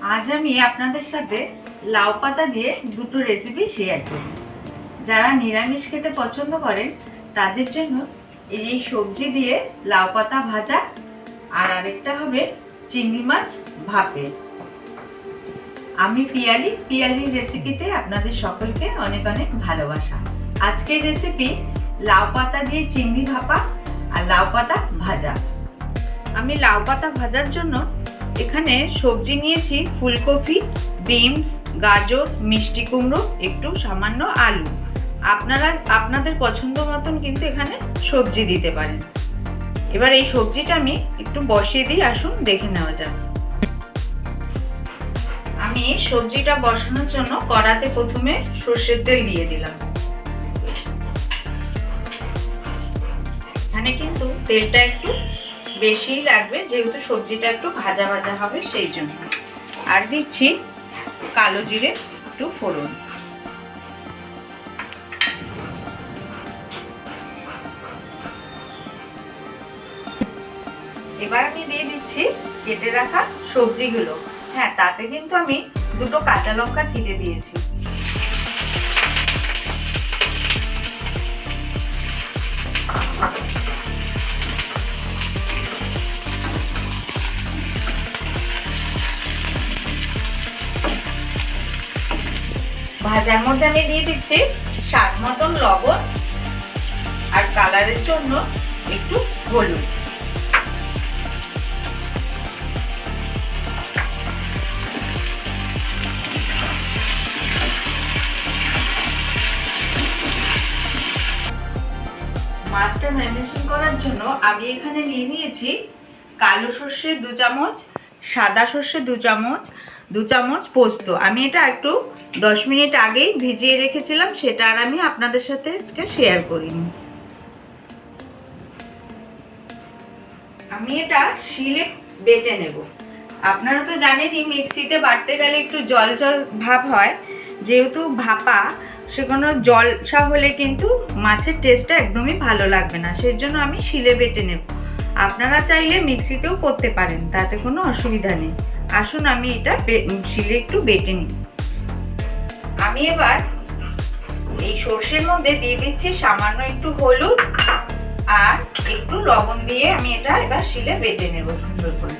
আজ আমি আপনাদের সাথে লাউ পাতা দিয়ে দুটো রেসিপি শেয়ার করি। যারা নিরামিষ খেতে পছন্দ করেন তাদের জন্য এই সবজি দিয়ে লাউ পাতা ভাজা, আর আরেকটা হবে চিংড়ি মাছ ভাপে। আমি পিয়ালির রেসিপিতে আপনাদের সকলকে অনেক অনেক ভালোবাসা। আজকের রেসিপি লাউ পাতা দিয়ে চিংড়ি ভাপা আর লাউ পাতা ভাজা। আমি লাউ পাতা ভাজার জন্য এখানে সবজি নিয়েছি ফুলকপি, বিনস, গাজর, মিষ্টি কুমড়ো, একটু সামান্য আলু। আপনারা আপনাদের পছন্দ মতন কিন্তু এখানে সবজি দিতে পারেন। এবার এই সবজিটা আমি একটু বসিয়ে দিই, আসুন দেখে নেওয়া যাক। আমি সবজিটা বসানোর জন্য কড়াতে প্রথমে সর্ষের তেল দিয়ে দিলাম। এখানে কিন্তু তেলটা একটু বেশি লাগবে, যেহেতু সবজিটা একটু ভাজা ভাজা হবে সেই জন্য। আর দিচ্ছি কালো জিরে একটু ফোড়ন। এবার আমি দিয়ে দিচ্ছি কেটে রাখা সবজিগুলো। হ্যাঁ, তাতে কিন্তু আমি দুটো কাঁচা লঙ্কা ছিটে দিয়েছি। ভাজার মধ্যে আমি দিয়ে দিচ্ছি স্বাদ মতন লবণ আর কালারের জন্য একটু হলুদ। মাছটা ম্যারিনেশন করার জন্য আমি এখানে নিয়ে নিয়েছি কালো সর্ষে 2 চামচ, সাদা সর্ষে 2 চামচ, 2 চামচ পোস্ত। আমি এটা একটু 10 মিনিট আগেই ভিজিয়ে রেখেছিলাম, সেটা আর আমি আপনাদের সাথে আজকে শেয়ার করিনি। আমি এটা শিলে বেটে নেব। আপনারা তো জানেনই মিক্সিতে বাটতে গেলে একটু জল জল ভাব হয়, যেহেতু ভাপা, সেখানে জলসা হলে কিন্তু মাছের টেস্টটা একদমই ভালো লাগবে না, সেই জন্য আমি শিলে বেটে নেব। আপনারা চাইলে মিক্সিতেও করতে পারেন, তাতে কোনো অসুবিধা নেই। আসুন আমি এটা শিলে একটু বেটে নিই। আমি এবার এই সর্ষের মধ্যে দিয়ে দিচ্ছি সামান্য একটু হলুদ আর একটু লবণ দিয়ে আমি এটা এবার শিলে বেটে নেব সুন্দর করে।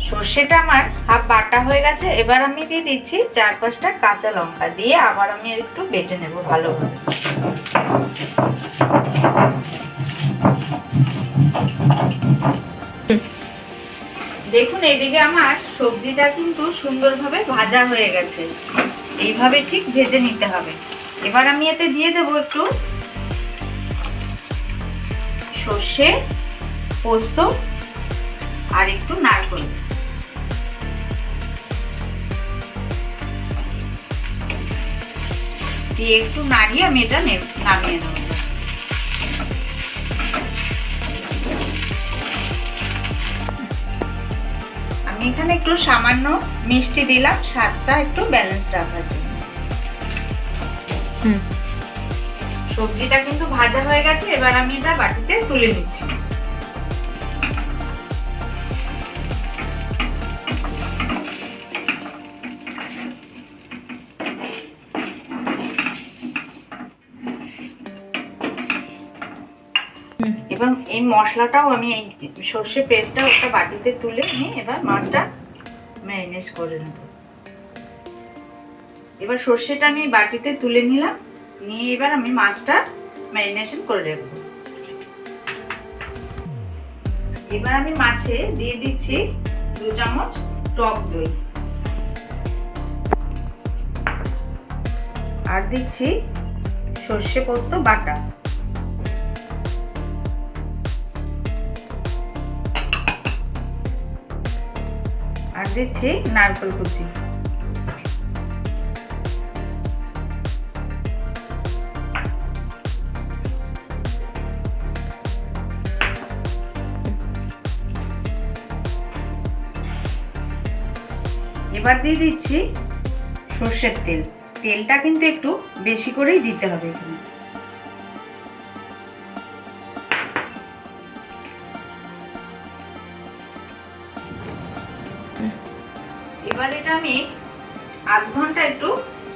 সর্ষেটা আমার হাফ বাটা হয়ে গেছে। এবার আমি দিয়ে দিচ্ছি 4-5টা কাঁচা লঙ্কা দিয়ে আবার আমি একটু বেটে নেব ভালোভাবে। দেখুন, এইদিকে আমার সবজিটা কিন্তু সুন্দরভাবে ভাজা হয়ে গেছে। এইভাবে ঠিক ভেজে নিতে হবে। এবার আমি এতে দিয়ে দেব একটু সর্ষে, পোস্ত আর একটু নারকেল। দিয়ে একটু নাড়িয়ে আমি এটা নামিয়ে নেব। আমি এখানে একটু সামান্য মিষ্টি দিলাম, স্বাদটা একটু ব্যালেন্স রাখার জন্য। সবজিটা কিন্তু ভাজা হয়ে গেছে। এবার আমি এটা বাটিতে তুলে নিচ্ছি। এবার এই মশলাটাও আমি এই সর্ষে পেস্টটাও একটা বাটিতে তুলে নিয়ে এবার মাছটা ম্যারিনেট করে নেব। এবার সর্ষেটা আমি বাটিতে তুলে নিলাম, নিয়ে এবার আমি মাছটা ম্যারিনেশন করে রাখবো। এবার আমি মাছে দিয়ে দিচ্ছি 2 চামচ টক দই আর দিচ্ছি সর্ষে পোস্ত বাটা। আর দিচ্ছি নারকেল কুচি। এবার দিয়ে দিচ্ছি সর্ষের তেল। তেলটা কিন্তু একটু বেশি করেই দিতে হবে এখানে। এবার এটা আমি আধ ঘন্টা একটু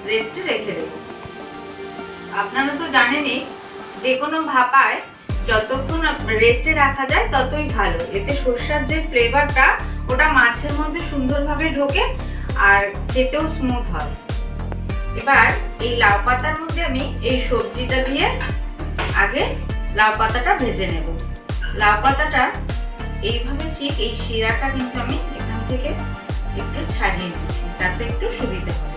রেস্টে রেখে দেব। আপনারা তো জানেনই যে কোনো ভাপায় যতক্ষণ রেস্টে রাখা যায় ততই ভালো, এতে সরষার যে ফ্লেভারটা ওটা মাছের মধ্যে সুন্দরভাবে ঢোকে আর খেতেও স্মুথ হয়। এবার এই লাউ পাতার মধ্যে আমি এই সবজিটা দিয়ে আগে লাউ পাতাটা ভেজে নেব। লাউ পাতাটা এইভাবে ঠিক এই শিরাটা কিন্তু আমি এখান থেকে একটু ছাড়িয়ে নিচ্ছি, তাতে একটু সুবিধা হবে।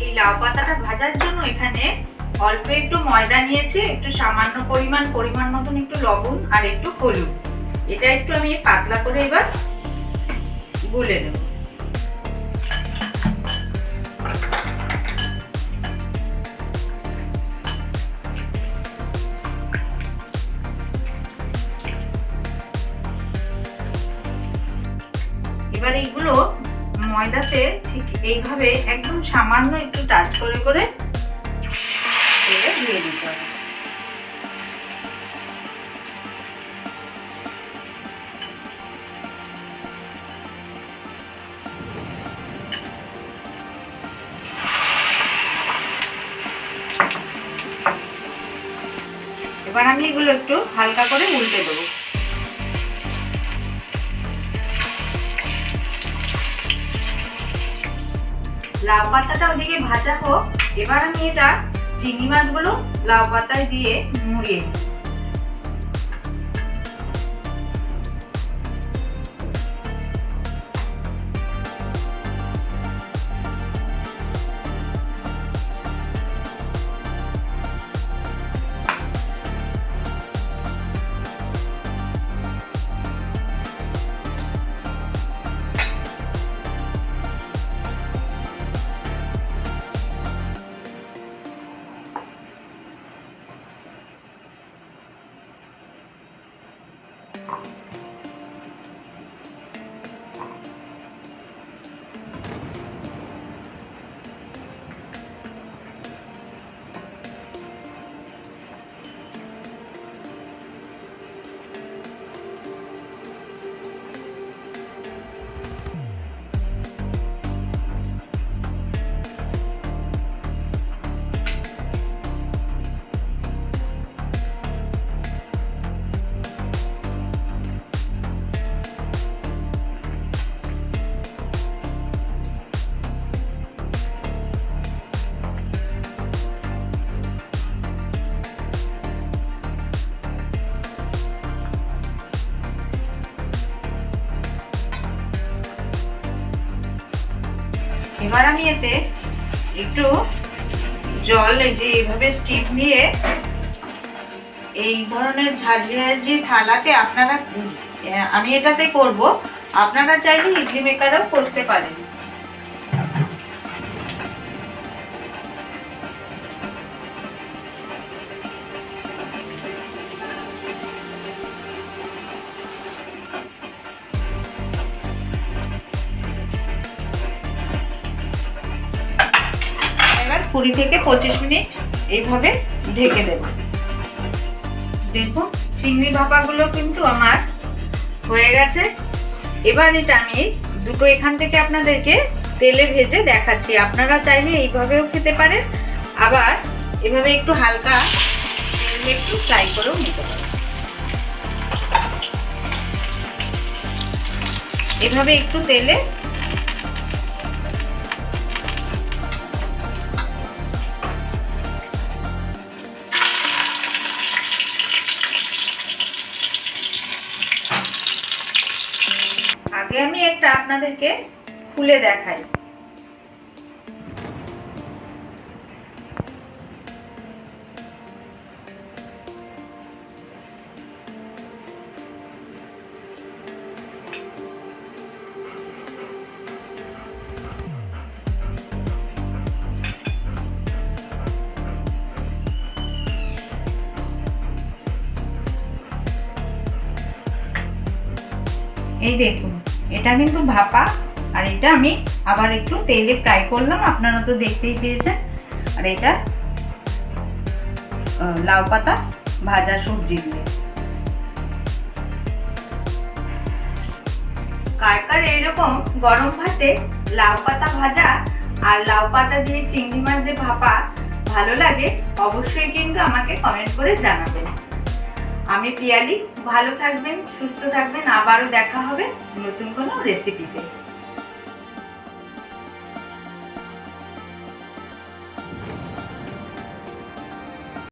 এই লাউ পাতাটা ভাজার জন্য এখানে অল্প একটু ময়দা নিয়েছি, একটু সামান্য পরিমাণ মতন একটু লবণ আর একটু হলুদ। এটা একটু আমি পাতলা করে এবার গুলে নেব। এবার এইগুলো ময়দাতে ঠিক এইভাবে একদম সামান্য একটু টাচ করে করে তেলে দিয়ে দিতে হবে। এবার আমি এগুলো একটু হালকা করে উল্টে দেবো। লাউ পাতাটা ওদিকে ভাজা হোক, এবার আমি এটা চিংড়ি মাছগুলো লাউ পাতায় দিয়ে মুড়িয়ে দিই। এবার আমি এতে একটু জল, এই যে এইভাবে স্টিম দিয়ে এই ধরনের ঝাঁঝরি থালাতে আপনারা, আমি এটাতে করব, আপনারা চাইলে ইডলি মেকারও করতে পারেন। এবার 20 থেকে 25 মিনিট এইভাবে ঢেকে দেব। দেখুন চিংড়ি ভাপাগুলো কিন্তু আমার হয়ে গেছে। এবার এটা আমি দুটো এখান থেকে আপনাদেরকে তেলে ভেজে দেখাচ্ছি। আপনারা চাইলে এইভাবেও খেতে পারেন, আবার এভাবে একটু হালকা তেলে একটু ফ্রাই করেও নিতে পারেন। এভাবে একটু তেলে একটা আপনাদেরকে খুলে দেখাই। এই দেখুন, এটা কিন্তু ভাপা, আর এটা আমি আবার একটু তেলে ফ্রাই করলাম, আপনারা তো দেখতেই পেয়েছেন। আর এটা লাউ পাতা ভাজা সবজি দিয়ে। কার কার এরকম গরম ভাতে লাউ পাতা ভাজা আর লাউ পাতা দিয়ে চিংড়ি মাছ দিয়ে ভাপা ভালো লাগে, অবশ্যই কিন্তু আমাকে কমেন্ট করে জানাবেন। আমি পিয়ালি, ভালো থাকবেন, সুস্থ থাকবেন, আবারও দেখা হবে নতুন কোনো রেসিপিতে।